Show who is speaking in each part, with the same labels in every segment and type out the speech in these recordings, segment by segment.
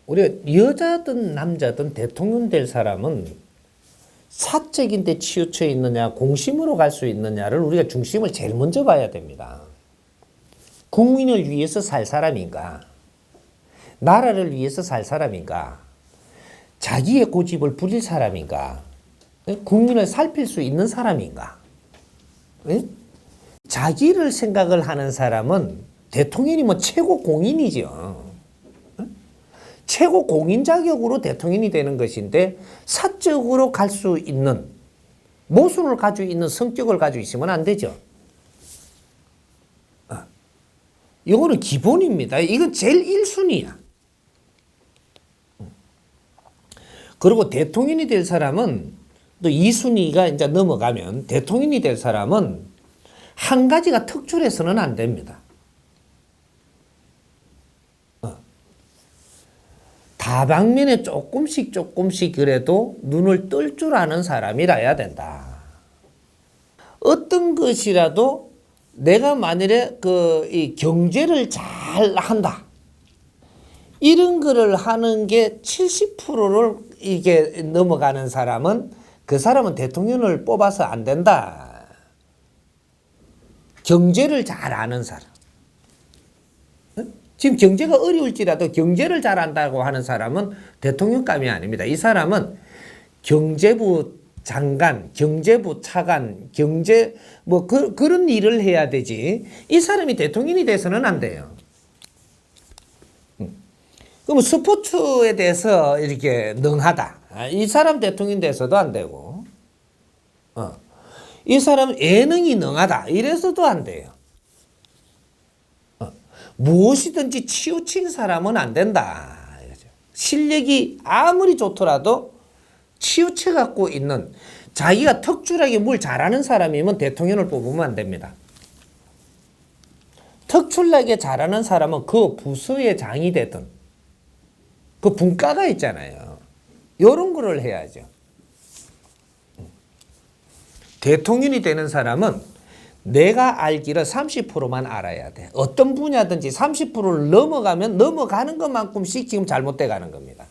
Speaker 1: 우리가 여자든 남자든 대통령 될 사람은 사적인 데 치우쳐 있느냐, 공심으로 갈 수 있느냐를 우리가 중심을 제일 먼저 봐야 됩니다. 국민을 위해서 살 사람인가? 나라를 위해서 살 사람인가? 자기의 고집을 부릴 사람인가? 국민을 살필 수 있는 사람인가? 자기를 생각을 하는 사람은 대통령이 뭐 최고 공인이죠. 최고 공인 자격으로 대통령이 되는 것인데 사적으로 갈 수 있는 모순을 가지고 있는 성격을 가지고 있으면 안 되죠. 이거는 기본입니다. 이건 제일 1순위야. 그리고 대통령이 될 사람은 또 2순위가 이제 넘어가면 대통령이 될 사람은 한 가지가 특출해서는 안 됩니다. 다방면에 조금씩 그래도 눈을 뜰 줄 아는 사람이라야 된다. 어떤 것이라도 내가 만일에 이 경제를 잘 한다. 이런 거를 하는 게 70%를 이게 넘어가는 사람은 그 사람은 대통령을 뽑아서 안 된다. 경제를 잘 아는 사람. 지금 경제가 어려울지라도 경제를 잘 안다고 하는 사람은 대통령감이 아닙니다. 이 사람은 경제부 장관, 경제부 차관, 경제 그런 일을 해야 되지. 이 사람이 대통령이 돼서는 안 돼요. 그럼 스포츠에 대해서 이렇게 능하다. 이 사람 대통령 돼서도 안 되고, 이 사람 예능이 능하다. 이래서도 안 돼요. 무엇이든지 치우친 사람은 안 된다. 실력이 아무리 좋더라도 치우쳐 갖고 있는 자기가 특출하게 뭘 잘하는 사람이면 대통령을 뽑으면 안 됩니다. 특출나게 잘하는 사람은 그 부서의 장이 되든 그 분과가 있잖아요. 이런 거를 해야죠. 대통령이 되는 사람은 내가 알기를 30%만 알아야 돼. 어떤 분야든지 30%를 넘어가면 넘어가는 것만큼씩 지금 잘못돼 가는 겁니다.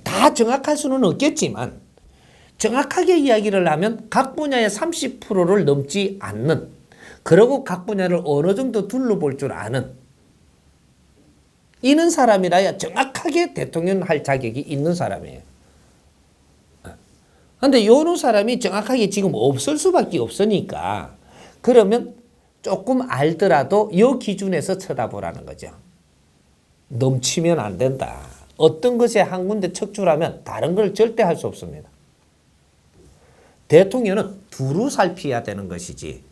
Speaker 1: 다 정확할 수는 없겠지만 정확하게 이야기를 하면 각 분야의 30%를 넘지 않는, 그리고 각 분야를 어느 정도 둘러볼 줄 아는 이런 사람이라야 정확하게 대통령 할 자격이 있는 사람이에요. 근데 이런 사람이 정확하게 지금 없을 수밖에 없으니까 그러면 조금 알더라도 이 기준에서 쳐다보라는 거죠. 넘치면 안 된다. 어떤 것에 한 군데 척추라면 다른 걸 절대 할 수 없습니다. 대통령은 두루 살피야 되는 것이지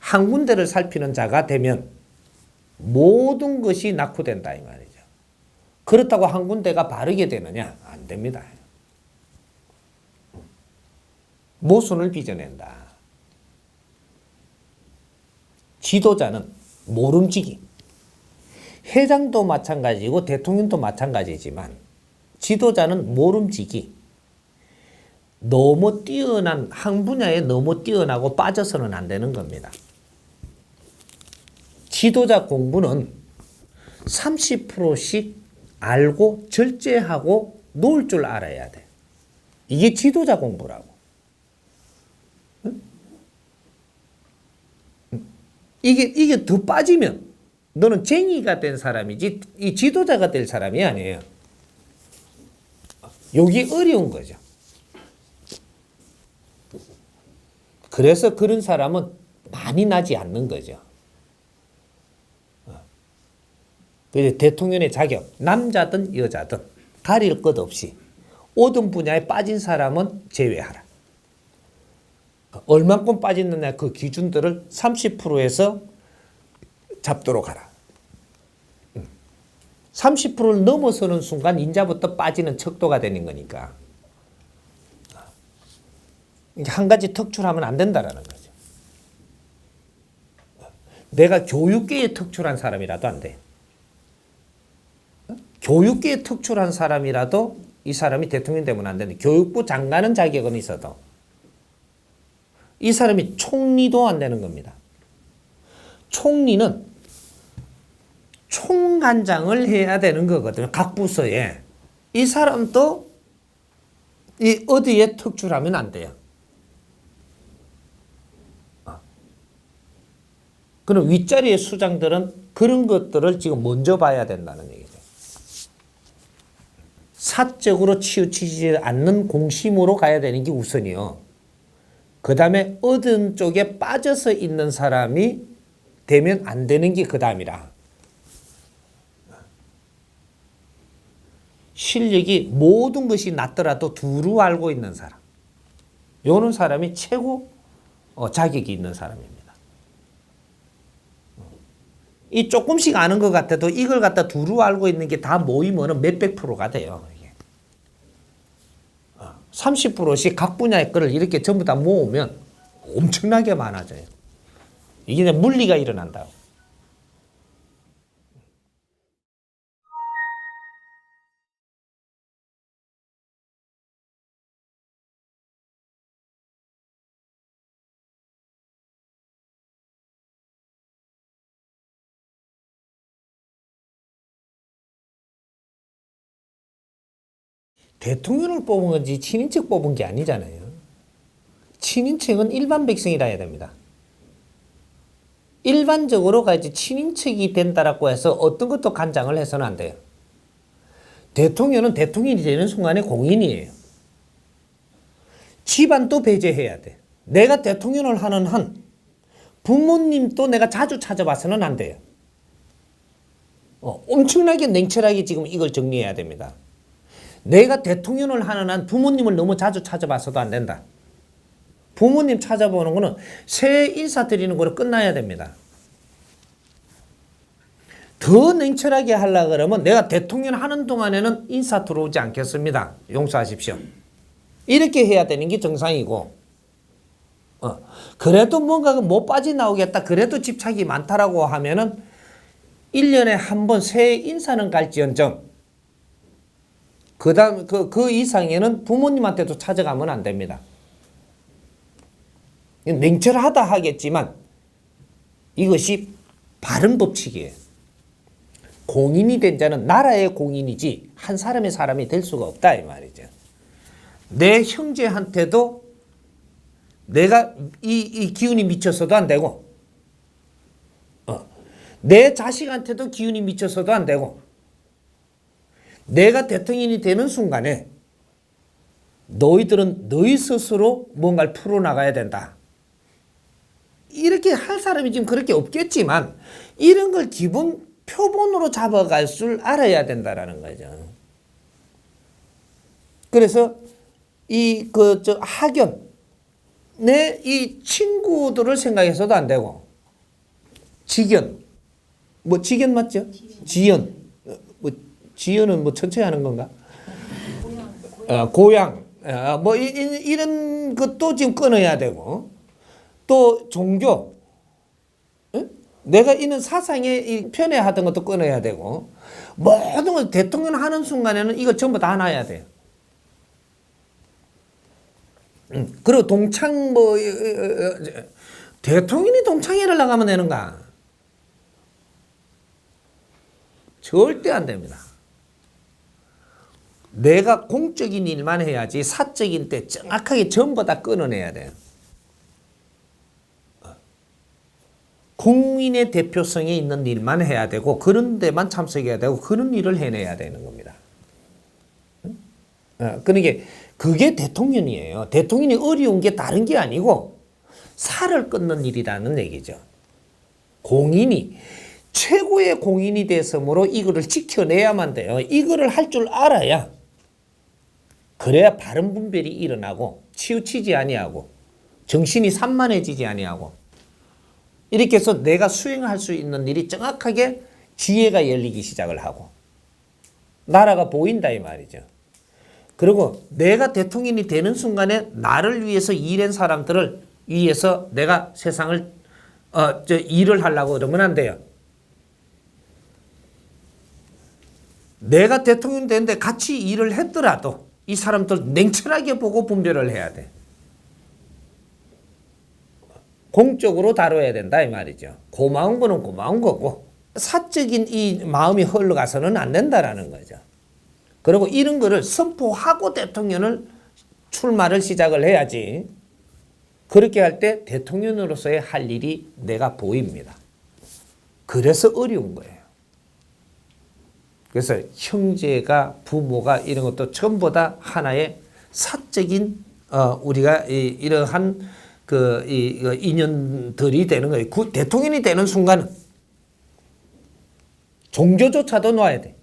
Speaker 1: 한 군데를 살피는 자가 되면 모든 것이 낙후된다 이 말이죠. 그렇다고 한 군데가 바르게 되느냐? 안 됩니다. 모순을 빚어낸다. 지도자는 모름지기. 회장도 마찬가지고 대통령도 마찬가지지만 지도자는 모름지기. 너무 뛰어난 한 분야에 너무 뛰어나고 빠져서는 안 되는 겁니다. 지도자 공부는 30%씩 알고 절제하고 놓을 줄 알아야 돼. 이게 지도자 공부라고. 이게 더 빠지면 너는 쟁이가 된 사람이지 이 지도자가 될 사람이 아니에요. 여기 어려운 거죠. 그래서 그런 사람은 많이 나지 않는 거죠. 그래서 대통령의 자격, 남자든 여자든 가릴 것 없이 모든 분야에 빠진 사람은 제외하라. 얼만큼 빠졌느냐 그 기준들을 30%에서 잡도록 하라. 30%를 넘어서는 순간 인자부터 빠지는 척도가 되는 거니까 한 가지 특출하면 안 된다라는 거죠. 내가 교육계에 특출한 사람이라도 안 돼. 교육계에 특출한 사람이라도 이 사람이 대통령 되면 안 되는데 교육부 장관은 자격은 있어도 이 사람이 총리도 안 되는 겁니다. 총리는 총관장을 해야 되는 거거든요. 각 부서에. 이 사람도 이 어디에 특출하면 안 돼요. 그럼 윗자리의 수장들은 그런 것들을 지금 먼저 봐야 된다는 얘기죠. 사적으로 치우치지 않는 공심으로 가야 되는 게 우선이요. 그 다음에 어떤 쪽에 빠져서 있는 사람이 되면 안 되는 게 그 다음이라. 실력이 모든 것이 낮더라도 두루 알고 있는 사람. 요런 사람이 최고 자격이 있는 사람입니다. 이 조금씩 아는 것 같아도 이걸 갖다 두루 알고 있는 게 다 모이면 몇백 프로가 돼요. 30%씩 각 분야의 거를 이렇게 전부 다 모으면 엄청나게 많아져요. 이게 물리가 일어난다고. 대통령을 뽑은 건지 친인척 뽑은 게 아니잖아요. 친인척은 일반 백성이라 해야 됩니다. 일반적으로 가야지 친인척이 된다라고 해서 어떤 것도 간장을 해서는 안 돼요. 대통령은 대통령이 되는 순간에 공인이에요. 집안도 배제해야 돼. 내가 대통령을 하는 한 부모님도 내가 자주 찾아봐서는 안 돼요. 엄청나게 냉철하게 지금 이걸 정리해야 됩니다. 내가 대통령을 하는 한 부모님을 너무 자주 찾아봐서도 안 된다. 부모님 찾아보는 거는 새해 인사 드리는 거로 끝나야 됩니다. 더 냉철하게 하려고 그러면 내가 대통령 하는 동안에는 인사 들어오지 않겠습니다. 용서하십시오. 이렇게 해야 되는 게 정상이고, 그래도 뭔가 못 빠져나오겠다. 그래도 집착이 많다라고 하면은 1년에 한 번 새해 인사는 갈지언정, 그 다음, 그 이상에는 부모님한테도 찾아가면 안 됩니다. 냉철하다 하겠지만 이것이 바른 법칙이에요. 공인이 된 자는 나라의 공인이지 한 사람의 사람이 될 수가 없다 이 말이죠. 내 형제한테도 내가 이 기운이 미쳐서도 안 되고, 내 자식한테도 기운이 미쳐서도 안 되고, 내가 대통령이 되는 순간에 너희들은 너희 스스로 뭔가를 풀어나가야 된다. 이렇게 할 사람이 지금 그렇게 없겠지만 이런 걸 기본 표본으로 잡아갈 줄 알아야 된다라는 거죠. 그래서 학연, 내 이 친구들을 생각해서도 안 되고, 직연, 직연 맞죠? 지연. 지연은 천천히 하는 건가? 고향. 이런 것도 지금 끊어야 되고, 또 종교. 내가 있는 사상에 편애하던 것도 끊어야 되고, 모든 걸 대통령 하는 순간에는 이거 전부 다 놔야 돼요. 그리고 동창 대통령이 동창회를 나가면 되는가? 절대 안 됩니다. 내가 공적인 일만 해야지 사적인 때 정확하게 전부 다 끊어내야 돼요. 국민의 대표성이 있는 일만 해야 되고 그런 데만 참석해야 되고 그런 일을 해내야 되는 겁니다. 그러니까 그게 대통령이에요. 대통령이 어려운 게 다른 게 아니고 살을 끊는 일이라는 얘기죠. 공인이 최고의 공인이 됐으므로 이거를 지켜내야만 돼요. 이거를 할 줄 알아야, 그래야 바른 분별이 일어나고 치우치지 아니하고 정신이 산만해지지 아니하고, 이렇게 해서 내가 수행할 수 있는 일이 정확하게 지혜가 열리기 시작을 하고 나라가 보인다 이 말이죠. 그리고 내가 대통령이 되는 순간에 나를 위해서 일한 사람들을 위해서 내가 세상을 일을 하려고 그러면 안 돼요. 내가 대통령 되는데 같이 일을 했더라도 이 사람들 냉철하게 보고 분별을 해야 돼. 공적으로 다뤄야 된다 이 말이죠. 고마운 거는 고마운 거고 사적인 이 마음이 흘러가서는 안 된다라는 거죠. 그리고 이런 거를 선포하고 대통령을 출마를 시작을 해야지. 그렇게 할 때 대통령으로서의 할 일이 내가 보입니다. 그래서 어려운 거예요. 그래서 형제가 부모가 이런 것도 전부 다 하나의 사적인 우리가 이러한 그 인연들이 되는 거예요. 그 대통령이 되는 순간은 종교조차도 놔야 돼.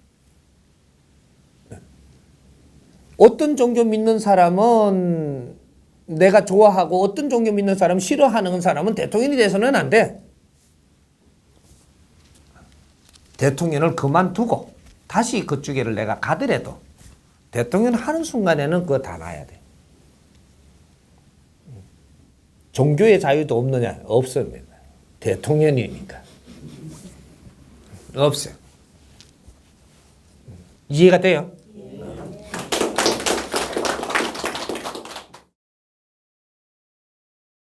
Speaker 1: 어떤 종교 믿는 사람은 내가 좋아하고 어떤 종교 믿는 사람 싫어하는 사람은 대통령이 돼서는 안 돼. 대통령을 그만두고 다시 그쪽에를 내가 가더라도 대통령 하는 순간에는 그거 다 놔야 돼. 종교의 자유도 없느냐? 없습니다. 대통령이니까. 없어요. 이해가 돼요?